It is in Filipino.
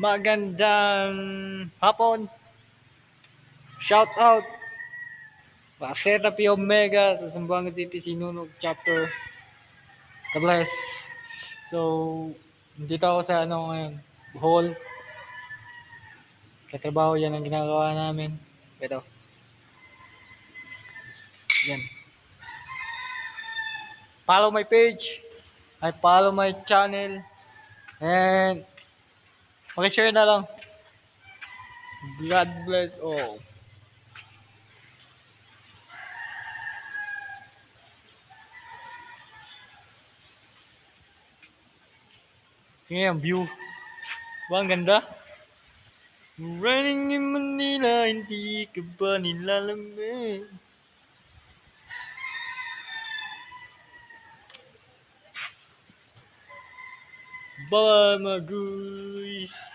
Magandang hapon. Shout out Zeta Pi Omega sa Zamboanga City, Sinunog Chapter. God bless. So, dito ako sa ngayon, Bohol. Katrabaho yan ang ginagawa namin. Ito. Yan. Follow my page. I follow my channel. And pakishare na lang. God bless all. Tingnan yung view. Ba, ang ganda? Running in Manila, hindi ka ba nilalamig? Bye, mga guys!